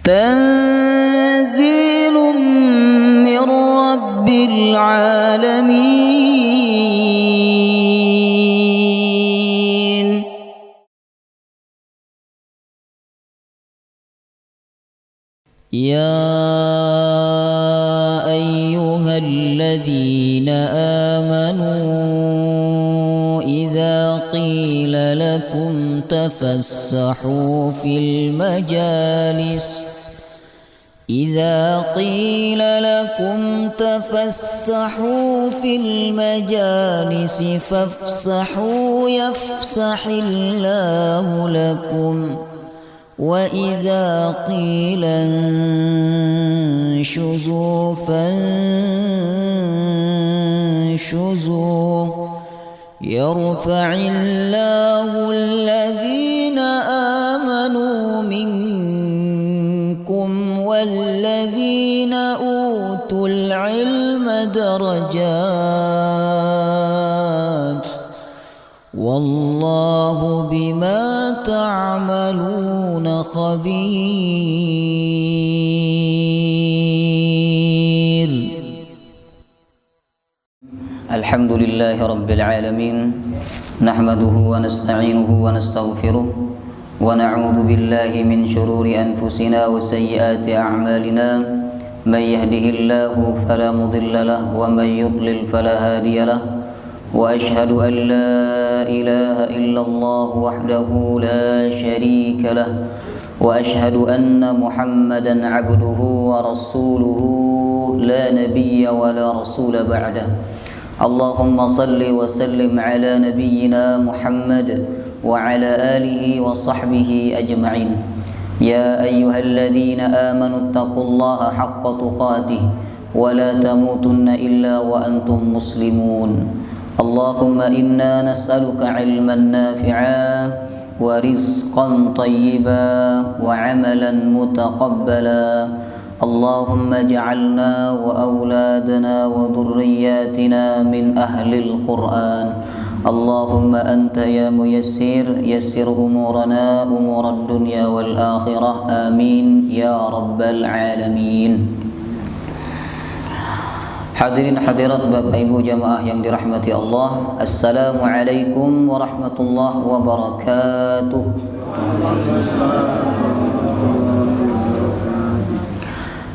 تنزيل من رب العالمين. يا أيها الذين آمنوا إذا قيل لكم تفسحوا في المجالس فافسحوا يفسح الله لكم وإذا قيل انشزوا فانشزوا يرفع الله الذين آمنوا منكم والذين أوتوا العلم درجات والله بما تعملون خبير. الحمد لله رب العالمين نحمده ونستعينه ونستغفره ونعوذ بالله من شرور أنفسنا وسيئات أعمالنا من يهده الله فلا مضل له ومن يضلل فلا هادي له وأشهد أن لا إله إلا الله وحده لا شريك له وأشهد أن محمدا عبده ورسوله لا نبي ولا رسول بعده. اللهم صل وسلم على نبينا محمد وعلى آله وصحبه أجمعين. يا أيها الذين آمنوا اتقوا الله حق تقاته ولا تموتن إلا وأنتم مسلمون. اللهم إنا نسألك علما نافعا ورزقا طيبا وعملا متقبلا. اللهم اجعلنا وأولادنا وذرياتنا من أهل القرآن. اللهم أنت يا ميسر يسر أمورنا أمور الدنيا والآخرة آمين يا رب العالمين. Hadirin hadirat Bapak Ibu jamaah yang dirahmati Allah, Assalamualaikum warahmatullahi wabarakatuh.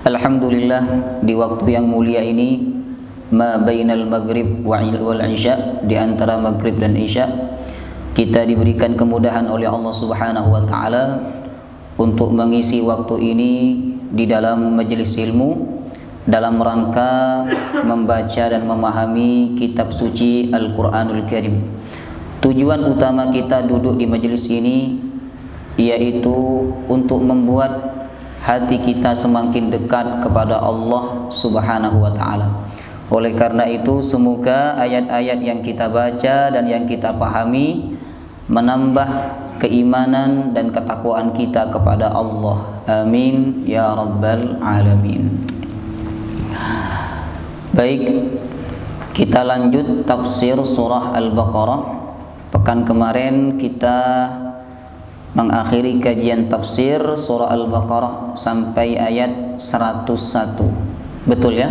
Alhamdulillah, di waktu yang mulia ini, ma bainal maghrib wal isya, di antara maghrib dan isya, kita diberikan kemudahan oleh Allah Subhanahu wa taala untuk mengisi waktu ini di dalam majelis ilmu dalam rangka membaca dan memahami kitab suci Al-Quranul Karim. Tujuan utama kita duduk di majelis ini yaitu untuk membuat hati kita semakin dekat kepada Allah Subhanahu wa taala. Oleh karena itu, semoga ayat-ayat yang kita baca dan yang kita pahami menambah keimanan dan ketakwaan kita kepada Allah. Amin ya rabbal alamin. Baik, kita lanjut tafsir surah Al-Baqarah. Pekan kemarin kita mengakhiri kajian tafsir surah Al-Baqarah sampai ayat 101. Betul ya?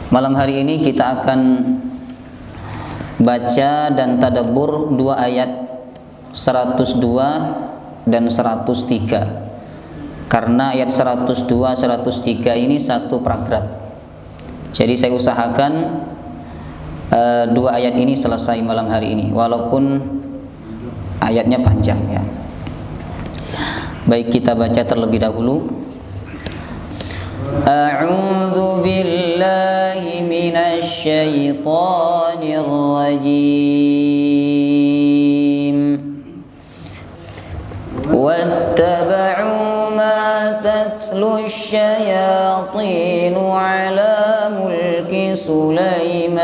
Malam hari ini kita akan baca dan tadabbur dua ayat 102 dan 103. Karena ayat 102, 103 ini satu paragraf. Jadi saya usahakan dua ayat ini selesai malam hari ini, walaupun ayatnya panjang ya. Baik, kita baca terlebih dahulu. A'udzu billahi minasy syaithanir rajim. Wattaba'u ma tatlu asy-syayatin 'ala mulki Sulaiman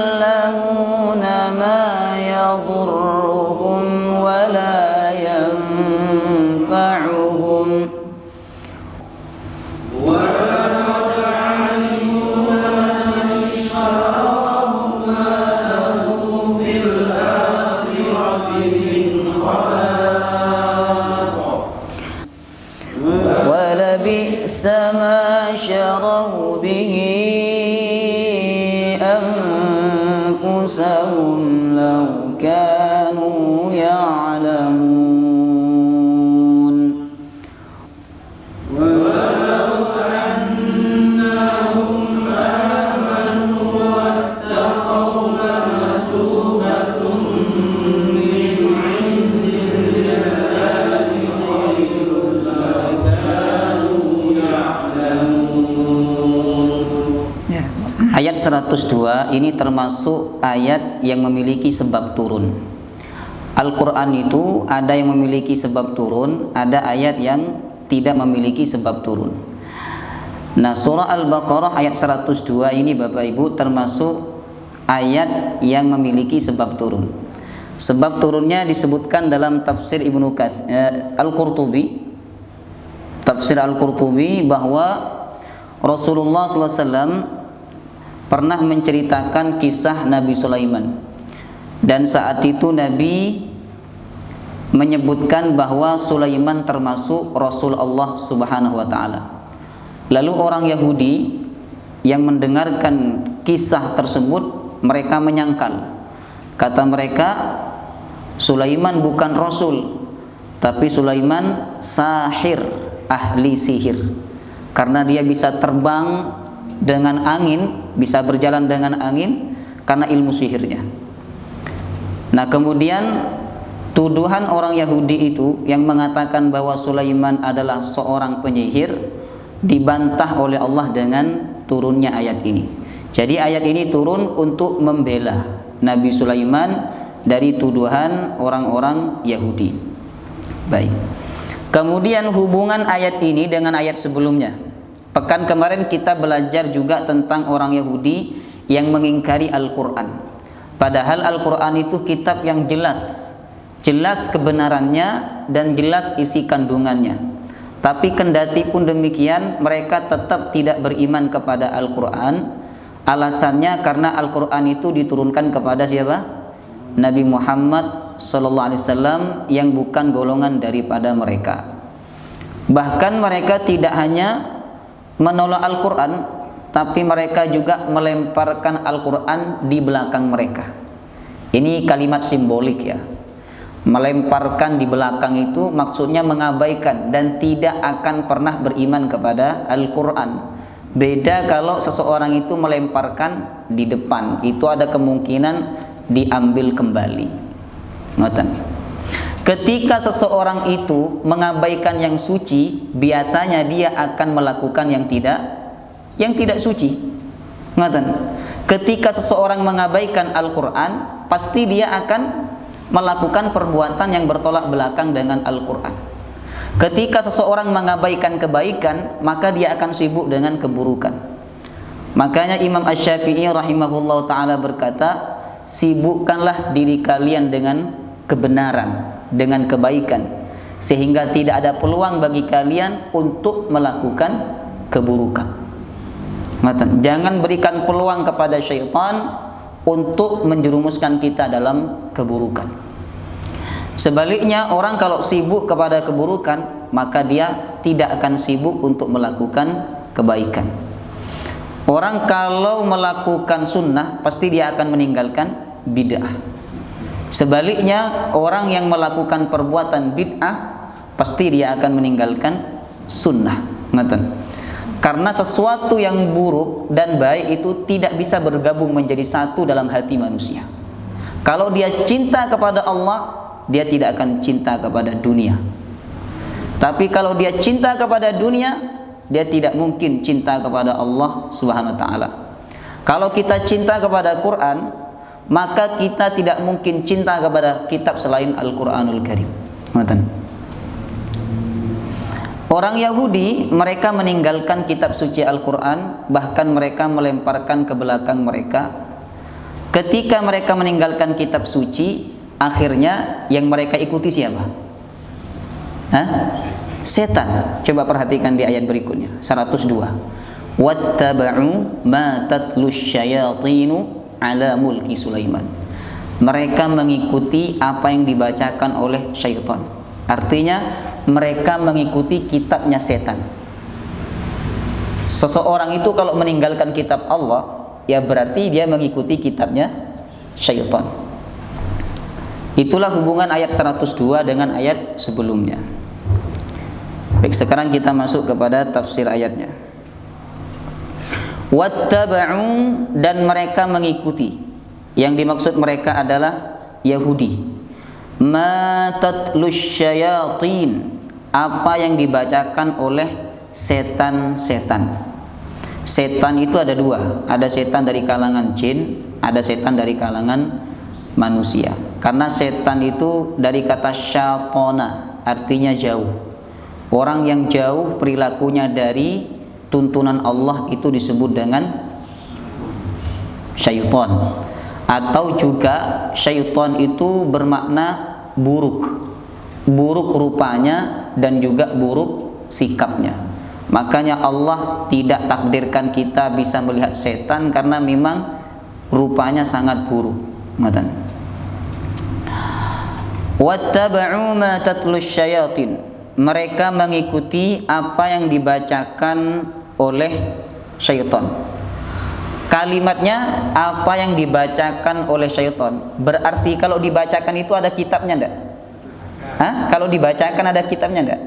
ويتعلمون ما يضرهم ولا ينفعهم ولبئس ما شروا به أنفسهم لو كانوا يعلمون ولو أنهم آمنوا واتقوا لمثوبة من عند الله خير لو كانوا يعلمون. Ayat 102 ini termasuk ayat yang memiliki sebab turun. Al-Quran itu ada yang memiliki sebab turun, ada ayat yang tidak memiliki sebab turun. Nah, surah Al-Baqarah ayat 102 ini Bapak Ibu termasuk ayat yang memiliki sebab turun. Sebab turunnya disebutkan dalam tafsir Al-Qurtubi, tafsir Al-Qurtubi, bahwa Rasulullah SAW pernah menceritakan kisah Nabi Sulaiman, dan saat itu Nabi menyebutkan bahwa Sulaiman termasuk Rasul Allah Subhanahu wa Ta'ala. Lalu orang Yahudi yang mendengarkan kisah tersebut, mereka menyangkal, kata mereka, Sulaiman bukan Rasul, tapi Sulaiman sahir, ahli sihir, karena dia bisa terbang dengan angin, bisa berjalan dengan angin karena ilmu sihirnya. Nah, kemudian tuduhan orang Yahudi itu yang mengatakan bahwa Sulaiman adalah seorang penyihir dibantah oleh Allah dengan turunnya ayat ini. Jadi ayat ini turun untuk membela Nabi Sulaiman dari tuduhan orang-orang Yahudi. Baik. Kemudian hubungan ayat ini dengan ayat sebelumnya. Pekan kemarin kita belajar juga tentang orang Yahudi yang mengingkari Al-Quran. Padahal Al-Quran itu kitab yang jelas kebenarannya dan jelas isi kandungannya. Tapi kendati pun demikian, mereka tetap tidak beriman kepada Al-Quran. Alasannya karena Al-Quran itu diturunkan kepada siapa? Nabi Muhammad SAW yang bukan golongan daripada mereka. Bahkan mereka tidak hanya menolak Al-Quran, tapi mereka juga melemparkan Al-Quran di belakang mereka. Ini kalimat simbolik ya. Melemparkan di belakang itu maksudnya mengabaikan dan tidak akan pernah beriman kepada Al-Quran. Beda kalau seseorang itu melemparkan di depan, itu ada kemungkinan diambil kembali. Ngoten. Ketika seseorang itu mengabaikan yang suci, biasanya dia akan melakukan yang tidak suci. Ngoten. Ketika seseorang mengabaikan Al-Quran, pasti dia akan melakukan perbuatan yang bertolak belakang dengan Al-Quran. Ketika seseorang mengabaikan kebaikan, maka dia akan sibuk dengan keburukan. Makanya Imam Asy-Syafi'i rahimahullah ta'ala berkata, sibukkanlah diri kalian dengan kebenaran, dengan kebaikan, sehingga tidak ada peluang bagi kalian untuk melakukan keburukan. Jangan berikan peluang kepada syaitan untuk menjerumuskan kita dalam keburukan. Sebaliknya, orang kalau sibuk kepada keburukan, maka dia tidak akan sibuk untuk melakukan kebaikan. Orang kalau melakukan sunnah, pasti dia akan meninggalkan bid'ah. Sebaliknya, orang yang melakukan perbuatan bid'ah, pasti dia akan meninggalkan sunnah. Karena sesuatu yang buruk dan baik itu tidak bisa bergabung menjadi satu dalam hati manusia. Kalau dia cinta kepada Allah, dia tidak akan cinta kepada dunia. Tapi kalau dia cinta kepada dunia, dia tidak mungkin cinta kepada Allah Subhanahu wa taala. Kalau kita cinta kepada Quran, maka kita tidak mungkin cinta kepada kitab selain Al-Qur'anul Karim. Orang Yahudi, mereka meninggalkan kitab suci Al-Quran, bahkan mereka melemparkan ke belakang mereka. Ketika mereka meninggalkan kitab suci, akhirnya yang mereka ikuti siapa? Setan. Coba perhatikan di ayat berikutnya, 102. Wattaba'u ma tatlus syayatinu ala mulki Sulaiman. Mereka mengikuti apa yang dibacakan oleh syaitan. Artinya mereka mengikuti kitabnya setan. Seseorang itu kalau meninggalkan kitab Allah, ya berarti dia mengikuti kitabnya syaitan. Itulah hubungan ayat 102 dengan ayat sebelumnya. Baik, sekarang kita masuk kepada tafsir ayatnya. Wattaba'u, dan mereka mengikuti. Yang dimaksud mereka adalah Yahudi. Ma tatlus syayatin, apa yang dibacakan oleh setan-setan. Setan itu ada dua, ada setan dari kalangan jin, ada setan dari kalangan manusia. Karena setan itu dari kata syatona, artinya jauh. Orang yang jauh perilakunya dari tuntunan Allah itu disebut dengan syaitan. Atau juga syaitan itu bermakna buruk, buruk rupanya dan juga buruk sikapnya. Makanya Allah tidak takdirkan kita bisa melihat setan karena memang rupanya sangat buruk. Wattaba'u ma tatlus syayatin, mereka mengikuti apa yang dibacakan oleh syaitan. Kalimatnya apa yang dibacakan oleh syaitan, berarti kalau dibacakan itu ada kitabnya enggak? Kalau dibacakan ada kitabnya enggak?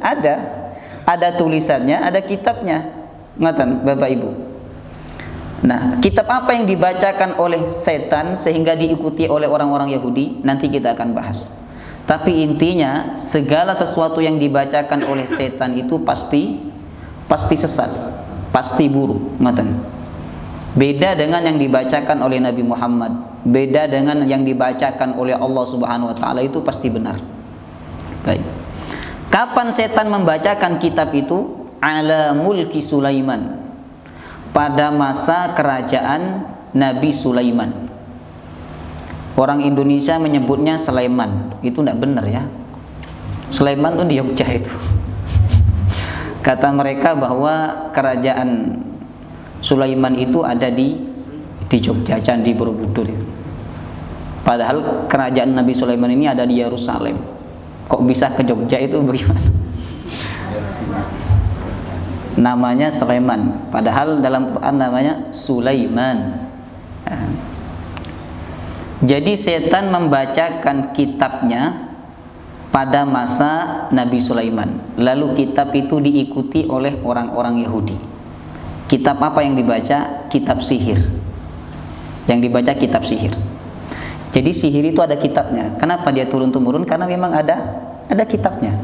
Ada tulisannya, ada kitabnya. Ngatan Bapak Ibu. Nah, kitab apa yang dibacakan oleh setan sehingga diikuti oleh orang-orang Yahudi, nanti kita akan bahas. Tapi intinya segala sesuatu yang dibacakan oleh setan itu pasti sesat, pasti buruk. Ngatan. Beda dengan yang dibacakan oleh Nabi Muhammad, beda dengan yang dibacakan oleh Allah Subhanahu wa taala, itu pasti benar. Baik. Kapan setan membacakan kitab itu? Ala mulki Sulaiman. Pada masa kerajaan Nabi Sulaiman. Orang Indonesia menyebutnya Sulaiman. Itu tidak benar ya. Sulaiman itu di Jogja itu. Kata mereka bahwa kerajaan Sulaiman itu ada di Jogja, Candi Borobudur. Padahal kerajaan Nabi Sulaiman ini ada di Yerusalem. Kok bisa ke Jogja itu bagaimana? Namanya Sulaiman, padahal dalam Quran namanya Sulaiman. Jadi setan membacakan kitabnya pada masa Nabi Sulaiman. Lalu kitab itu diikuti oleh orang-orang Yahudi. Kitab apa yang dibaca? Kitab sihir. Yang dibaca kitab sihir. Jadi sihir itu ada kitabnya. Kenapa dia turun-temurun? Karena memang ada kitabnya.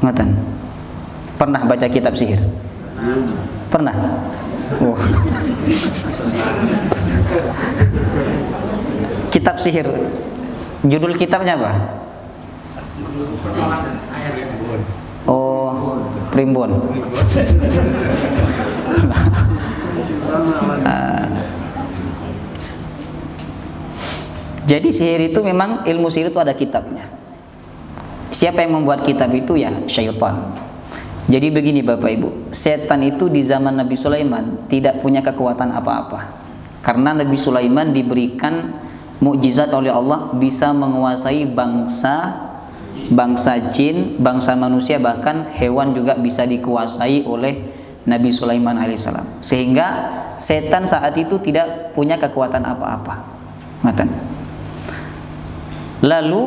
Ngatan. Pernah baca kitab sihir? Pernah? Oh. Kitab sihir. Judul kitabnya apa? Oh, Primbon. Jadi sihir itu memang ilmu sihir itu ada kitabnya. Siapa yang membuat kitab itu? Ya syaitan. Jadi begini Bapak Ibu, setan itu di zaman Nabi Sulaiman tidak punya kekuatan apa-apa. Karena Nabi Sulaiman diberikan mukjizat oleh Allah, bisa menguasai bangsa jin, bangsa manusia, bahkan hewan juga bisa dikuasai oleh Nabi Sulaiman alaihissalam. Sehingga setan saat itu tidak punya kekuatan apa-apa. Lalu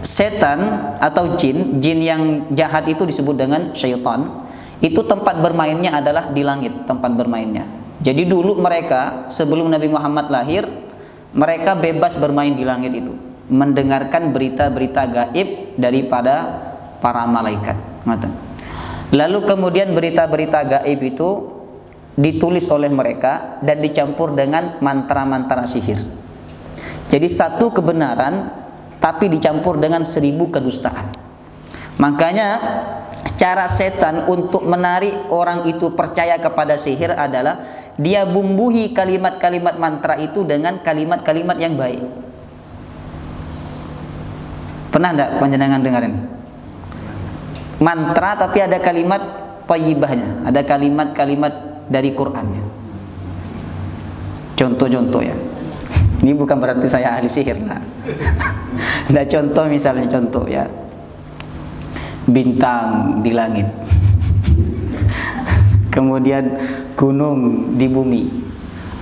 setan atau jin yang jahat itu disebut dengan syaitan. Itu tempat bermainnya adalah di langit, tempat bermainnya. Jadi dulu mereka sebelum Nabi Muhammad lahir, mereka bebas bermain di langit itu, mendengarkan berita-berita gaib daripada para malaikat. Lalu kemudian berita-berita gaib itu ditulis oleh mereka dan dicampur dengan mantra-mantra sihir. Jadi satu kebenaran tapi dicampur dengan 1000 kedustaan. Makanya cara setan untuk menarik orang itu percaya kepada sihir adalah dia bumbuhi kalimat-kalimat mantra itu dengan kalimat-kalimat yang baik. Pernah enggak panjenengan dengarin? Mantra tapi ada kalimat thayyibahnya, ada kalimat-kalimat dari Qur'annya. Contoh-contoh ya. Ini bukan berarti saya ahli sihir lah. Nah, contoh misalnya contoh ya. Bintang di langit. Kemudian gunung di bumi.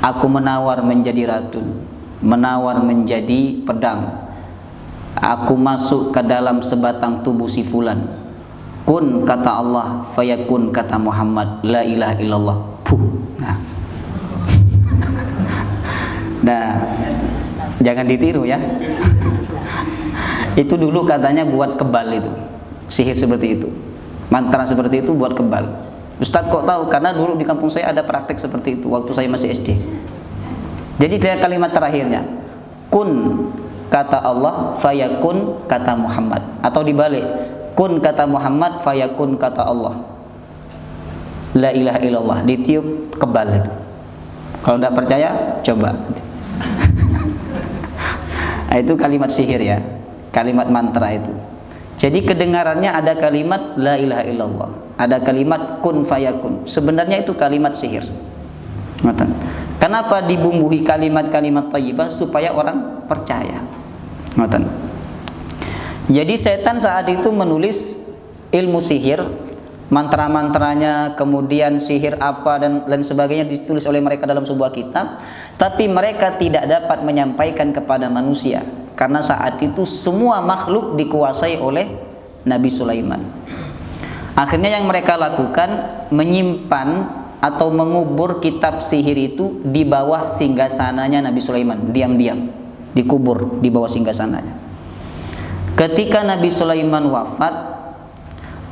Aku menawar menjadi racun, menawar menjadi pedang. Aku masuk ke dalam sebatang tubuh si fulan. Kun kata Allah, fayakun kata Muhammad, la ilaha illallah. Puh. Nah, jangan ditiru ya. Itu dulu katanya buat kebal itu. Sihir seperti itu. Mantra seperti itu buat kebal. Ustadz kok tahu? Karena dulu di kampung saya ada praktek seperti itu waktu saya masih SD. Jadi lihat kalimat terakhirnya. Kun kata Allah, fayakun kata Muhammad. Atau dibalik. Kun kata Muhammad, fayakun kata Allah. La ilaha illallah. Ditiup kebal itu. Kalau tidak percaya, coba. Nah, itu kalimat sihir ya, kalimat mantra itu. Jadi kedengarannya ada kalimat la ilaha illallah, ada kalimat kun fayakun. Sebenarnya itu kalimat sihir. Kenapa dibumbuhi kalimat-kalimat thayyibah? Supaya orang percaya. Jadi setan saat itu menulis ilmu sihir, mantra-mantranya, kemudian sihir apa dan lain sebagainya ditulis oleh mereka dalam sebuah kitab, tapi mereka tidak dapat menyampaikan kepada manusia karena saat itu semua makhluk dikuasai oleh Nabi Sulaiman. Akhirnya yang mereka lakukan menyimpan atau mengubur kitab sihir itu di bawah singgasananya Nabi Sulaiman, diam-diam dikubur di bawah singgasananya. Ketika Nabi Sulaiman wafat,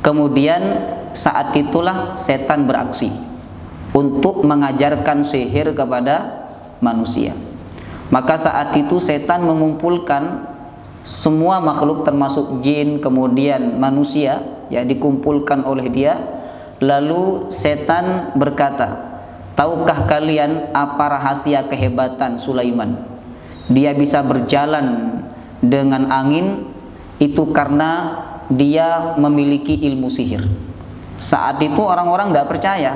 kemudian saat itulah setan beraksi untuk mengajarkan sihir kepada manusia. Maka saat itu setan mengumpulkan semua makhluk termasuk jin kemudian manusia, ya, dikumpulkan oleh dia. Lalu setan berkata, tahukah kalian apa rahasia kehebatan Sulaiman? Dia bisa berjalan dengan angin itu karena dia memiliki ilmu sihir. Saat itu orang-orang tidak percaya.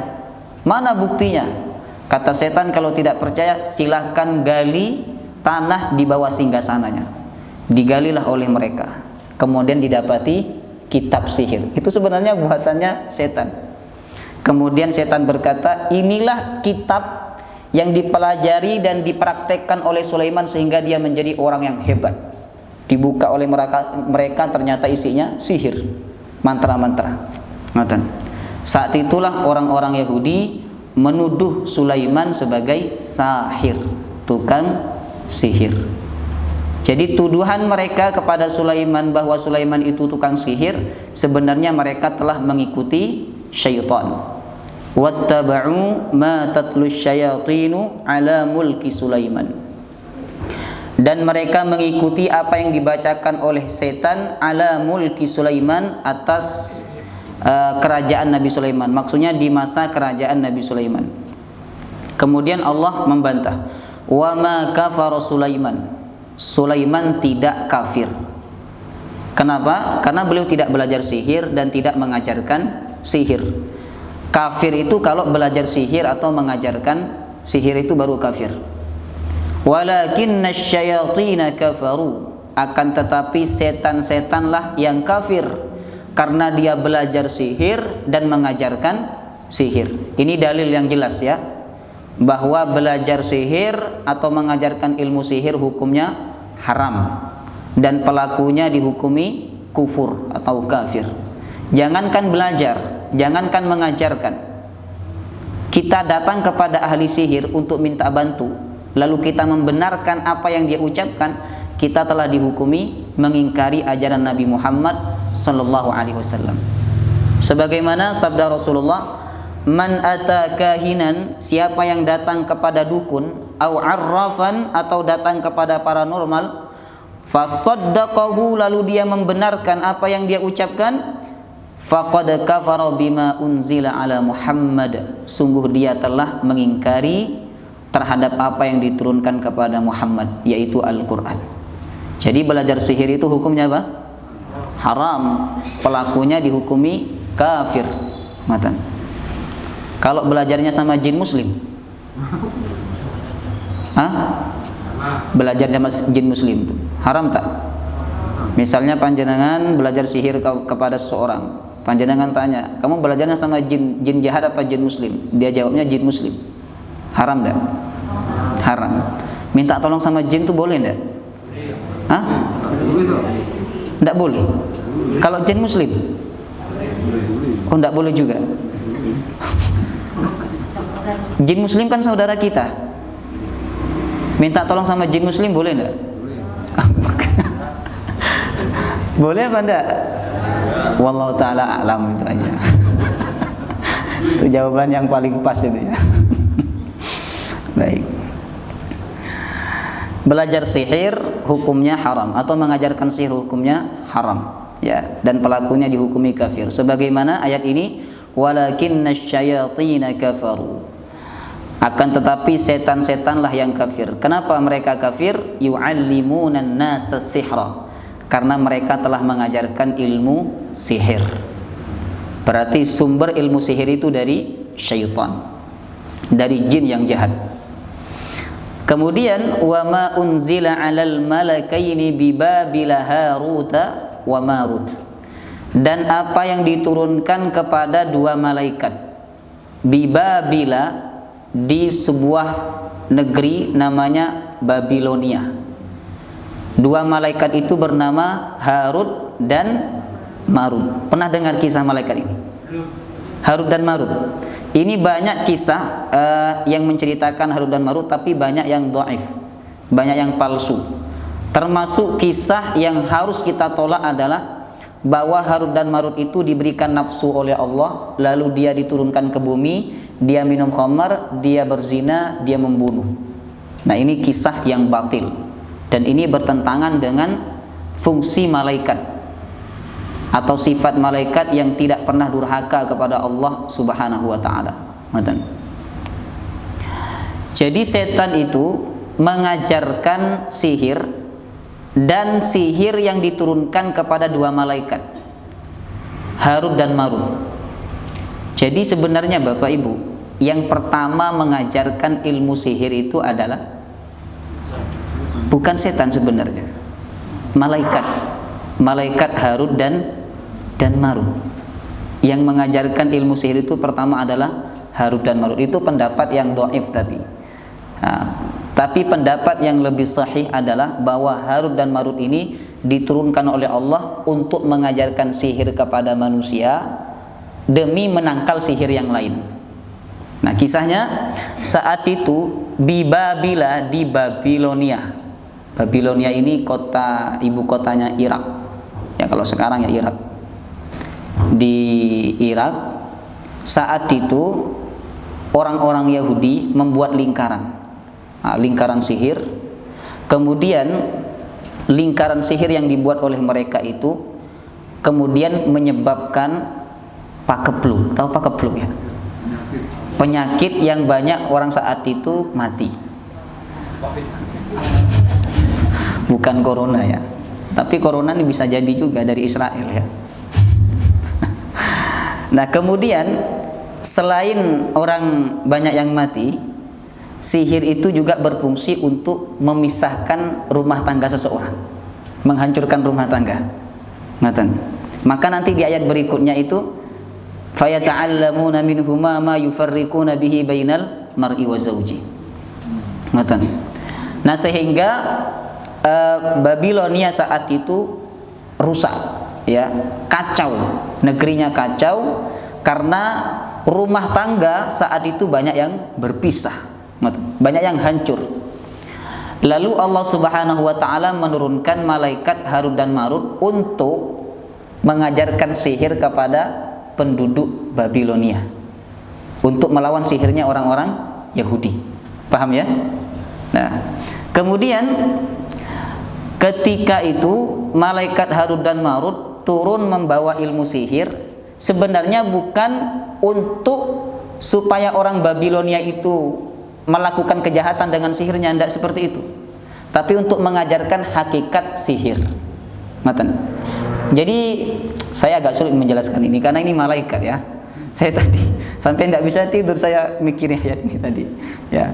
Mana buktinya? Kata setan, kalau tidak percaya silahkan gali tanah di bawah singgasananya. Digalilah oleh mereka. Kemudian didapati kitab sihir. Itu sebenarnya buatannya setan. Kemudian setan berkata, inilah kitab yang dipelajari dan dipraktekkan oleh Sulaiman sehingga dia menjadi orang yang hebat. Dibuka oleh mereka ternyata isinya sihir, mantra-mantra. Saat itulah orang-orang Yahudi menuduh Sulaiman sebagai sahir, tukang sihir. Jadi tuduhan mereka kepada Sulaiman bahwa Sulaiman itu tukang sihir, sebenarnya mereka telah mengikuti syaitan. Wattaba'u ma tatlu syayatinu ala mulki Sulaiman. Dan mereka mengikuti apa yang dibacakan oleh setan ala mulki Sulaiman, atas kerajaan Nabi Sulaiman. Maksudnya di masa kerajaan Nabi Sulaiman. Kemudian Allah membantah, wa ma kafara Sulaiman. Sulaiman tidak kafir. Kenapa? Karena beliau tidak belajar sihir dan tidak mengajarkan sihir. Kafir itu kalau belajar sihir atau mengajarkan sihir itu baru kafir. Walakinna syayatina kafaru, akan tetapi setan-setanlah yang kafir karena dia belajar sihir dan mengajarkan sihir. Ini dalil yang jelas ya, bahwa belajar sihir atau mengajarkan ilmu sihir hukumnya haram dan pelakunya dihukumi kufur atau kafir. Jangankan belajar, jangankan mengajarkan, kita datang kepada ahli sihir untuk minta bantu, lalu kita membenarkan apa yang dia ucapkan, kita telah dihukumi mengingkari ajaran Nabi Muhammad sallallahu alaihi wasallam. Sebagaimana sabda Rasulullah, man ata kahinan, siapa yang datang kepada dukun, au arrafan, atau datang kepada paranormal, fasaddaqahu, lalu dia membenarkan apa yang dia ucapkan, faqad kafara bima unzila ala Muhammad, sungguh dia telah mengingkari terhadap apa yang diturunkan kepada Muhammad, yaitu Al-Quran. Jadi belajar sihir itu hukumnya apa? Haram, pelakunya dihukumi kafir. Matan. Kalau belajarnya sama jin muslim, belajar sama jin muslim haram tak? Misalnya panjenengan belajar sihir kepada seseorang, panjenengan tanya, kamu belajarnya sama jin jahat apa jin muslim? Dia jawabnya jin muslim. Haram tak? Haram. Minta tolong sama jin tuh boleh tak? Tidak boleh. Kalau jin muslim? Oh, tidak boleh juga. Jin muslim kan saudara kita. Minta tolong sama jin muslim boleh enggak? Boleh apa enggak? Wallahu taala alam, itu aja. Itu jawaban yang paling pas itu ya. Baik. Belajar sihir hukumnya haram atau mengajarkan sihir hukumnya haram ya, dan pelakunya dihukumi kafir. Sebagaimana ayat ini, walakinna syayatina kafaru, akan tetapi setan-setanlah yang kafir. Kenapa mereka kafir? Yu'allimunan nasa sihra, karena mereka telah mengajarkan ilmu sihir. Berarti sumber ilmu sihir itu dari syaitan, dari jin yang jahat. Kemudian wa ma unzila 'alal malakaini bi Babila Haruta wa Marut, dan apa yang diturunkan kepada dua malaikat bi Babila, di sebuah negeri namanya Babilonia. Dua malaikat itu bernama Harut dan Marut. Pernah dengar kisah malaikat ini? Harut dan Marut. Ini banyak kisah yang menceritakan Harut dan Marut, tapi banyak yang dhaif, banyak yang palsu. Termasuk kisah yang harus kita tolak adalah bahwa Harut dan Marut itu diberikan nafsu oleh Allah, lalu dia diturunkan ke bumi, dia minum khamar, dia berzina, dia membunuh. Nah, ini kisah yang batil, dan ini bertentangan dengan fungsi malaikat atau sifat malaikat yang tidak pernah durhaka kepada Allah Subhanahu wa taala. Jadi setan itu mengajarkan sihir, dan sihir yang diturunkan kepada dua malaikat, Harut dan Marut. Jadi sebenarnya Bapak Ibu, yang pertama mengajarkan ilmu sihir itu adalah bukan setan sebenarnya, malaikat Harut dan Marut. Yang mengajarkan ilmu sihir itu pertama adalah Harut dan Marut. Itu pendapat yang dhaif tapi pendapat yang lebih sahih adalah bahwa Harut dan Marut ini diturunkan oleh Allah untuk mengajarkan sihir kepada manusia demi menangkal sihir yang lain. Nah, kisahnya saat itu di Babila, di Babilonia. Babilonia ini ibu kotanya Irak. Ya, kalau sekarang ya Irak. Di Irak saat itu orang-orang Yahudi membuat lingkaran sihir. Kemudian lingkaran sihir yang dibuat oleh mereka itu kemudian menyebabkan pakepluk. Tahu pakepluk ya? Penyakit yang banyak orang saat itu mati. Bukan corona ya. Tapi corona ini bisa jadi juga dari Israel ya. Nah, kemudian selain orang banyak yang mati, sihir itu juga berfungsi untuk memisahkan rumah tangga seseorang, menghancurkan rumah tangga. Ngaten. Maka nanti di ayat berikutnya itu fayata'allamuna minhuma ma yufarriquna bihi bainal mar'i wa zawji. Ngaten. Nah, sehingga Babilonia saat itu rusak, ya, kacau, negerinya kacau karena rumah tangga saat itu banyak yang berpisah, banyak yang hancur. Lalu Allah Subhanahu wa taala menurunkan malaikat Harut dan Marut untuk mengajarkan sihir kepada penduduk Babilonia untuk melawan sihirnya orang-orang Yahudi. Paham ya? Nah, kemudian ketika itu malaikat Harut dan Marut turun membawa ilmu sihir, sebenarnya bukan untuk supaya orang Babilonia itu melakukan kejahatan dengan sihirnya, tidak seperti itu, tapi untuk mengajarkan hakikat sihir. Ngaten. Jadi saya agak sulit menjelaskan ini karena ini malaikat ya. Saya tadi sampai tidak bisa tidur saya mikirin ayat ini tadi ya.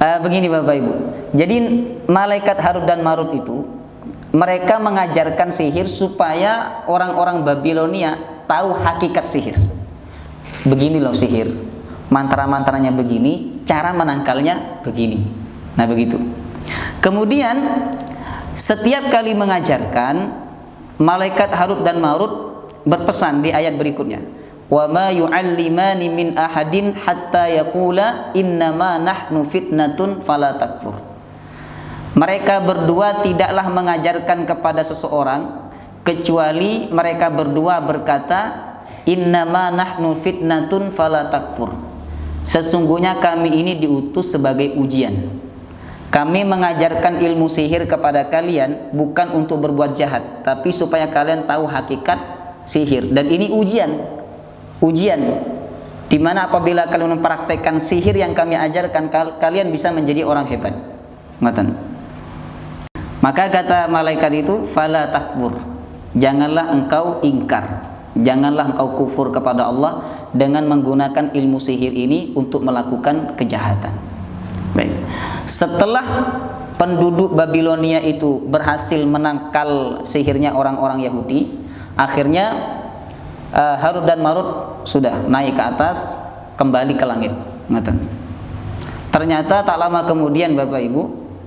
Begini Bapak Ibu, jadi malaikat Harut dan Marut itu mereka mengajarkan sihir supaya orang-orang Babilonia tahu hakikat sihir. Begini loh sihir, mantra-mantranya begini, cara menangkalnya begini. Nah begitu. Kemudian setiap kali mengajarkan, malaikat Harut dan Marut berpesan di ayat berikutnya, wa ma yu'allimani min ahadin hatta yaqula innama nahnu fitnatun fala takfur. Mereka berdua tidaklah mengajarkan kepada seseorang kecuali mereka berdua berkata, innama nahnu fitnatun fala takfur. Sesungguhnya kami ini diutus sebagai ujian. Kami mengajarkan ilmu sihir kepada kalian bukan untuk berbuat jahat, tapi supaya kalian tahu hakikat sihir. Dan ini ujian di mana apabila kalian mempraktekkan sihir yang kami ajarkan, kalian bisa menjadi orang hebat. Ngaten. Maka kata malaikat itu, fala takfur, janganlah engkau ingkar, janganlah engkau kufur kepada Allah dengan menggunakan ilmu sihir ini untuk melakukan kejahatan. Baik. Setelah penduduk Babilonia itu berhasil menangkal sihirnya orang-orang Yahudi, akhirnya Harut dan Marut sudah naik ke atas, kembali ke langit. Ngaten. Ternyata tak lama kemudian Bapak Ibu,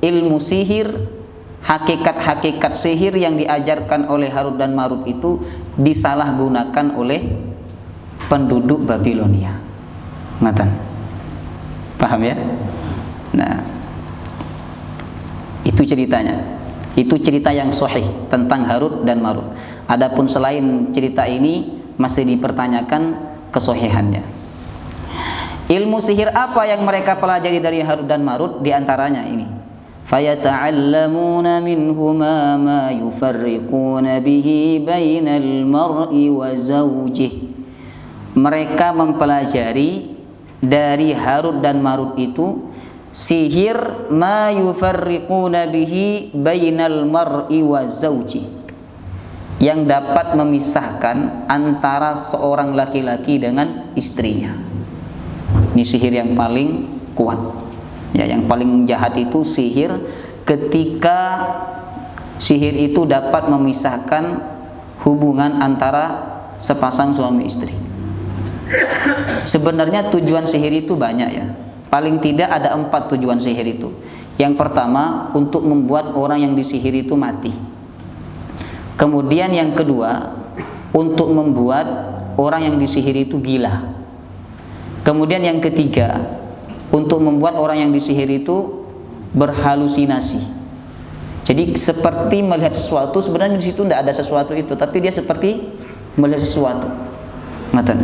ilmu sihir, hakikat-hakikat sihir yang diajarkan oleh Harut dan Marut itu disalahgunakan oleh penduduk Babilonia. Ngaten. Paham ya? Nah, itu ceritanya. Itu cerita yang sahih tentang Harut dan Marut. Adapun selain cerita ini masih dipertanyakan kesohihannya. Ilmu sihir apa yang mereka pelajari dari Harut dan Marut? Di antaranya ini, fayata'allamuna minhuma ma yufarriquna bihi bainal mar'i wa zawjihi. Mereka mempelajari dari Harut dan Marut itu sihir ma yufarriquna bihi bainal mar'i wa zawjihi, yang dapat memisahkan antara seorang laki-laki dengan istrinya. Ini sihir yang paling kuat. Ya, yang paling jahat itu sihir ketika sihir itu dapat memisahkan hubungan antara sepasang suami istri. Sebenarnya tujuan sihir itu banyak ya. Paling tidak ada 4 tujuan sihir itu. Yang pertama, untuk membuat orang yang disihir itu mati. Kemudian yang kedua, untuk membuat orang yang disihir itu gila. Kemudian yang ketiga, untuk membuat orang yang disihir itu berhalusinasi. Jadi seperti melihat sesuatu, sebenarnya di situ tidak ada sesuatu itu, tapi dia seperti melihat sesuatu. Ngaten.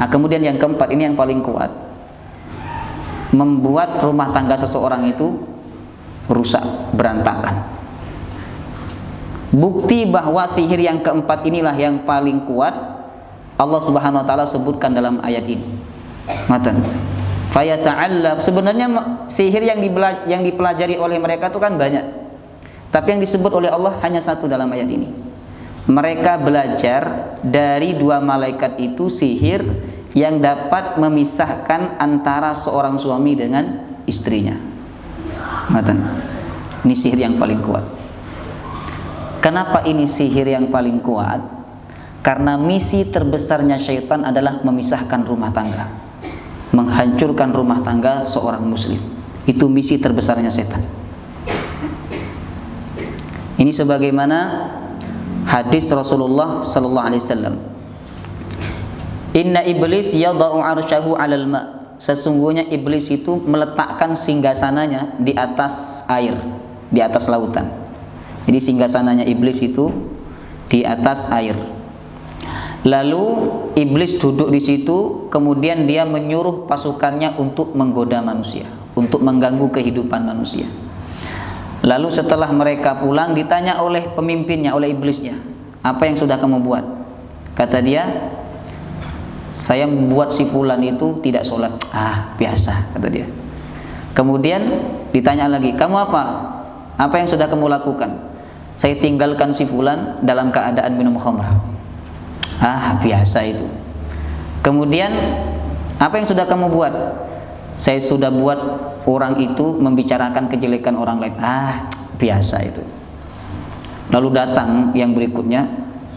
Nah, kemudian yang keempat, ini yang paling kuat, membuat rumah tangga seseorang itu rusak, berantakan. Bukti bahwa sihir yang keempat inilah yang paling kuat Allah Subhanahu wa taala sebutkan dalam ayat ini. Ngaten. Fayata'allam, sebenarnya sihir yang dipelajari oleh mereka itu kan banyak. Tapi yang disebut oleh Allah hanya satu dalam ayat ini. Mereka belajar dari dua malaikat itu sihir yang dapat memisahkan antara seorang suami dengan istrinya. Ngatan. Ini sihir yang paling kuat. Kenapa ini sihir yang paling kuat? Karena misi terbesarnya syaitan adalah memisahkan rumah tangga, menghancurkan rumah tangga seorang muslim. Itu misi terbesarnya setan. Ini sebagaimana hadis Rasulullah sallallahu alaihi wasallam. Inna iblis yada'u 'arsyahu 'alal ma'. Sesungguhnya iblis itu meletakkan singgasananya di atas air, di atas lautan. Jadi singgasananya iblis itu di atas air. Lalu iblis duduk di situ, kemudian dia menyuruh pasukannya untuk menggoda manusia, untuk mengganggu kehidupan manusia. Lalu setelah mereka pulang, ditanya oleh pemimpinnya, oleh iblisnya, apa yang sudah kamu buat? Kata dia, saya membuat si fulan itu tidak sholat. Biasa, kata dia. Kemudian ditanya lagi, kamu apa? Apa yang sudah kamu lakukan? Saya tinggalkan si fulan dalam keadaan minum khamr. Biasa itu. Kemudian apa yang sudah kamu buat? Saya sudah buat orang itu membicarakan kejelekan orang lain. Biasa itu. Lalu datang yang berikutnya,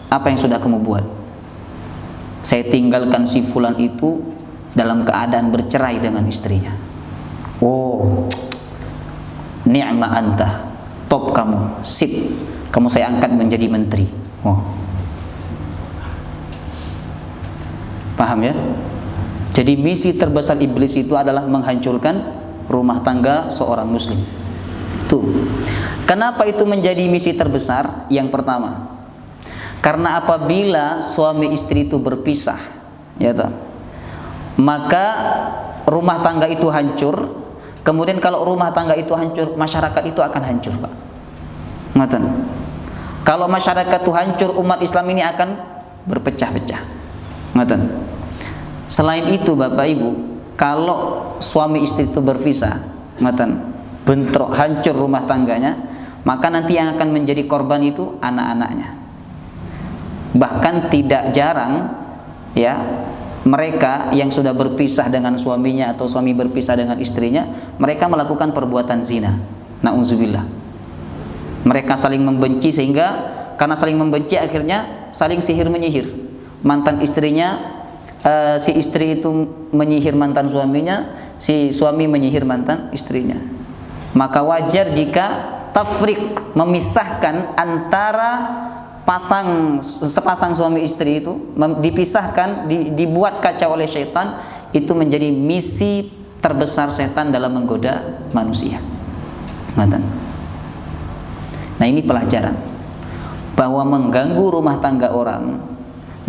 apa yang sudah kamu buat? Saya tinggalkan si fulan itu dalam keadaan bercerai dengan istrinya. Ni'ma anta, top kamu, sip, kamu saya angkat menjadi menteri. Paham ya? Jadi misi terbesar iblis itu adalah menghancurkan rumah tangga seorang muslim. Tuh. Kenapa itu menjadi misi terbesar? Yang pertama, karena apabila suami istri itu berpisah, ya toh, maka rumah tangga itu hancur. Kemudian kalau rumah tangga itu hancur, masyarakat itu akan hancur, Pak. Ngoten. Kalau masyarakat itu hancur, umat Islam ini akan berpecah-pecah. Ngoten. Selain itu Bapak Ibu, kalau suami istri itu berpisah, ngoten, bentrok, hancur rumah tangganya, maka nanti yang akan menjadi korban itu anak-anaknya. Bahkan tidak jarang ya, mereka yang sudah berpisah dengan suaminya atau suami berpisah dengan istrinya, mereka melakukan perbuatan zina. Na'udzubillah. Mereka saling membenci, sehingga karena saling membenci akhirnya saling sihir menyihir. Mantan istrinya, si istri itu menyihir mantan suaminya, si suami menyihir mantan istrinya. Maka wajar jika tafriq, memisahkan antara sepasang suami istri itu, dipisahkan, dibuat kacau oleh syaitan. Itu menjadi misi terbesar setan dalam menggoda manusia. Nah, ini pelajaran bahwa mengganggu rumah tangga orang,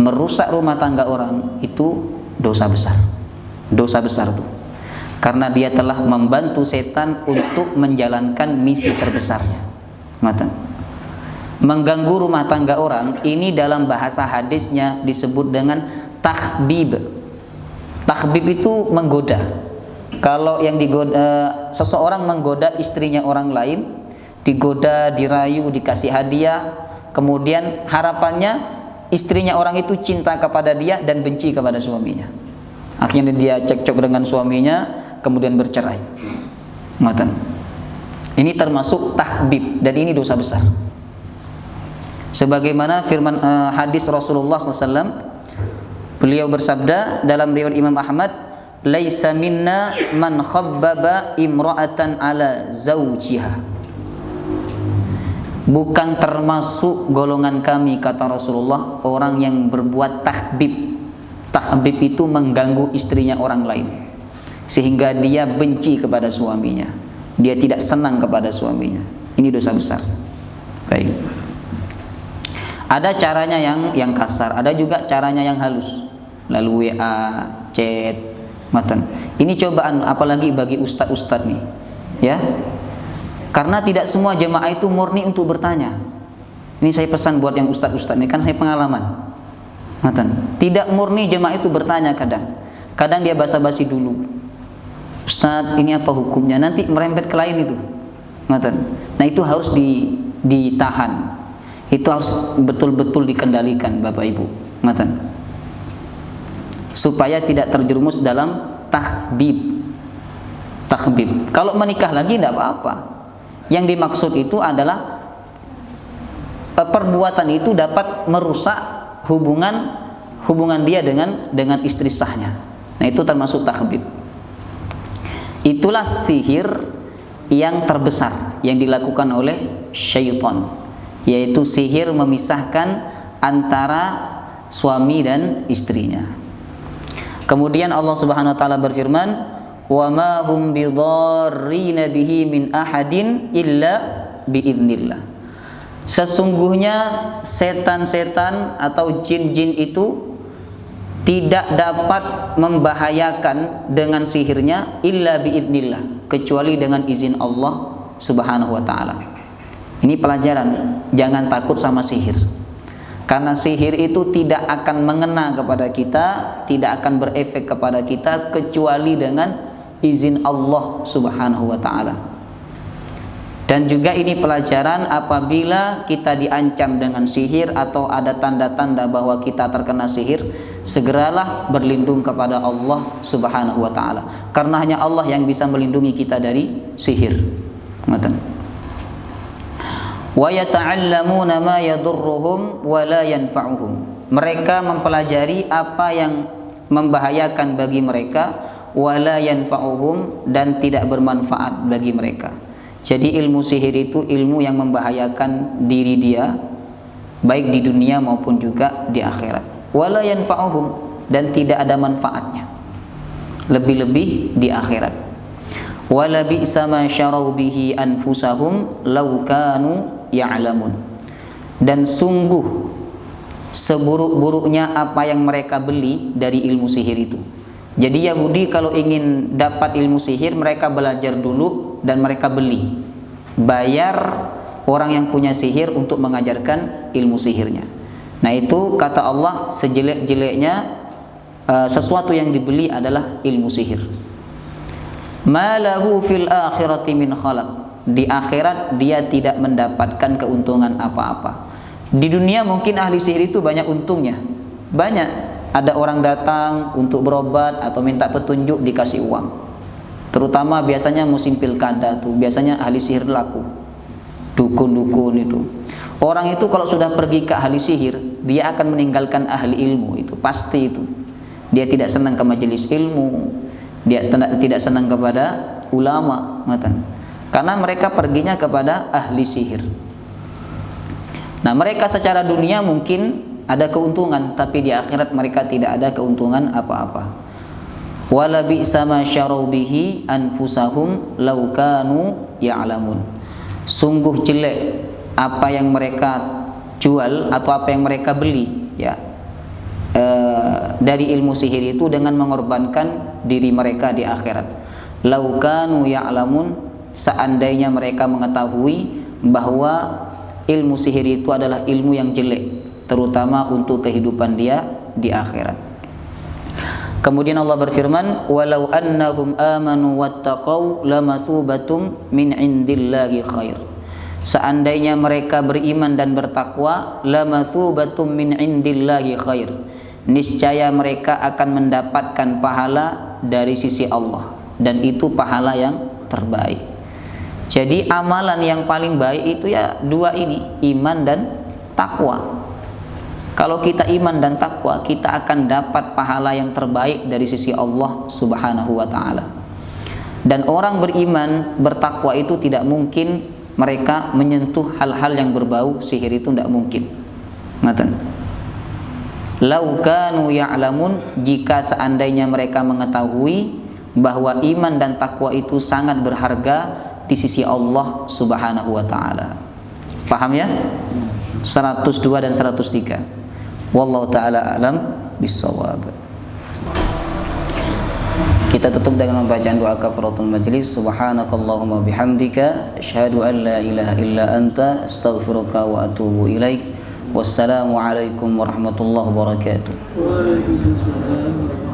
merusak rumah tangga orang itu dosa besar. Dosa besar itu karena dia telah membantu setan untuk menjalankan misi terbesarnya. Mengganggu rumah tangga orang ini dalam bahasa hadisnya disebut dengan takhbib. Takhbib itu menggoda. Kalau yang digoda, seseorang menggoda istrinya orang lain, digoda, dirayu, dikasih hadiah, kemudian harapannya istrinya orang itu cinta kepada dia dan benci kepada suaminya. Akhirnya dia cekcok dengan suaminya, kemudian bercerai. Ini termasuk tahbib dan ini dosa besar. Sebagaimana firman hadis Rasulullah SAW, beliau bersabda dalam riwayat Imam Ahmad, "Laisa minna man khabbaba imra'atan ala zawjiha." Bukan termasuk golongan kami, kata Rasulullah, orang yang berbuat tahbib. Tahbib itu mengganggu istrinya orang lain sehingga dia benci kepada suaminya, dia tidak senang kepada suaminya. Ini dosa besar. Baik. Ada caranya yang kasar, ada juga caranya yang halus. Lalu WA, chat, ini cobaan apalagi bagi ustadz-ustadz nih, ya. Karena tidak semua jemaah itu murni untuk bertanya. Ini saya pesan buat yang ustadz-ustadz ini, kan saya pengalaman. Tidak murni jemaah itu bertanya kadang. Kadang dia basa-basi dulu. Ustadz, ini apa hukumnya? Nanti merembet ke lain itu. Nah, itu harus ditahan. Itu harus betul-betul dikendalikan Bapak Ibu. Ngoten. Supaya tidak terjerumus dalam takhbib. Kalau menikah lagi tidak apa-apa. Yang dimaksud itu adalah perbuatan itu dapat merusak hubungan dia dengan istri sahnya. Nah, itu termasuk takhbib. Itulah sihir yang terbesar yang dilakukan oleh syaitan, yaitu sihir memisahkan antara suami dan istrinya. Kemudian Allah Subhanahu wa taala berfirman, "Wa ma hum bidarrina bihi min ahadin illa biidznillah." Sesungguhnya setan-setan atau jin-jin itu tidak dapat membahayakan dengan sihirnya illa biidznillah, kecuali dengan izin Allah Subhanahu wa taala. Ini pelajaran, jangan takut sama sihir. Karena sihir itu tidak akan mengena kepada kita, tidak akan berefek kepada kita kecuali dengan izin Allah Subhanahu wa taala. Dan juga ini pelajaran, apabila kita diancam dengan sihir atau ada tanda-tanda bahwa kita terkena sihir, segeralah berlindung kepada Allah Subhanahu wa taala. Karena hanya Allah yang bisa melindungi kita dari sihir. Ngoten. Wa yata'allamuna ma yadurruhum wa la yanfa'uhum. Mereka mempelajari apa yang membahayakan bagi mereka, wa la yanfa'uhum, dan tidak bermanfaat bagi mereka. Jadi ilmu sihir itu ilmu yang membahayakan diri dia, baik di dunia maupun juga di akhirat. Wala yanfa'uhum, dan tidak ada manfaatnya, lebih-lebih di akhirat. Wala bi'sa ma syarau bihi anfusahum law kanu ya'lamun. Dan sungguh seburuk-buruknya apa yang mereka beli dari ilmu sihir itu. Jadi Yahudi kalau ingin dapat ilmu sihir, mereka belajar dulu dan mereka beli, bayar orang yang punya sihir untuk mengajarkan ilmu sihirnya. Nah, itu kata Allah, sejelek-jeleknya sesuatu yang dibeli adalah ilmu sihir. Ma lahu fil akhirati min khalaq. Di akhirat dia tidak mendapatkan keuntungan apa-apa. Di dunia mungkin ahli sihir itu banyak untungnya, banyak. Ada orang datang untuk berobat atau minta petunjuk, dikasih uang. Terutama biasanya musim pilkada tuh, biasanya ahli sihir laku. Dukun-dukun itu. Orang itu kalau sudah pergi ke ahli sihir, dia akan meninggalkan ahli ilmu itu, pasti itu. Dia tidak senang ke majelis ilmu, dia tidak senang kepada ulama, ngoten. Karena mereka perginya kepada ahli sihir. Nah, mereka secara dunia mungkin ada keuntungan, tapi di akhirat mereka tidak ada keuntungan apa-apa. Wala bi'sa ma syarau bihi anfusahum law kanu ya'lamun. Sungguh jelek apa yang mereka jual atau apa yang mereka beli, ya, dari ilmu sihir itu dengan mengorbankan diri mereka di akhirat. Law kanu ya'lamun, seandainya mereka mengetahui bahwa ilmu sihir itu adalah ilmu yang jelek, terutama untuk kehidupan dia di akhirat. Kemudian Allah berfirman, walau annahum amanu wattaqau lamathubatum min indillahi khair. Seandainya mereka beriman dan bertakwa, lamathubatum min indillahi khair, niscaya mereka akan mendapatkan pahala dari sisi Allah, dan itu pahala yang terbaik. Jadi amalan yang paling baik itu ya dua ini, iman dan takwa. Kalau kita iman dan takwa, kita akan dapat pahala yang terbaik dari sisi Allah Subhanahu wa taala. Dan orang beriman, bertakwa itu tidak mungkin mereka menyentuh hal-hal yang berbau sihir, itu tidak mungkin. Ngaten. Lau kanu ya'lamun, jika seandainya mereka mengetahui bahwa iman dan takwa itu sangat berharga di sisi Allah Subhanahu wa taala. Paham ya? 102 dan 103. Wallahu ta'ala alam bissawab. Kita tutup dengan membacaan doa kafaratul majlis. Subhanakallahumma bihamdika asyhadu an la ilaha illa anta astaghfiruka wa atubu ilaik. Wassalamu alaikum warahmatullahi wabarakatuh. Waalaikumsalam.